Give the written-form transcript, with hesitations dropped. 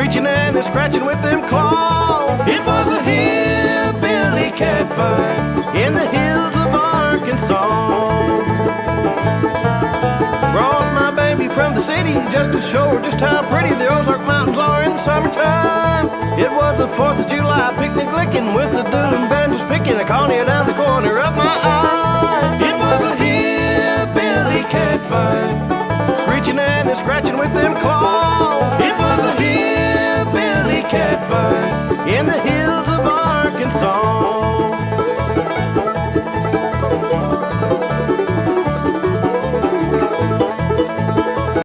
screeching and scratching with them claws. It was a hillbilly cat fight in the hills of Arkansas. Brought my baby from the city just to show her just how pretty the Ozark Mountains are in the summertime. It was the 4th of July picnic licking with the doodle banjos picking a cornea down the corner of my eye. It was a hillbilly cat fight, screeching and scratching with them claws. It was a hillbilly cat fight in the hills of Arkansas.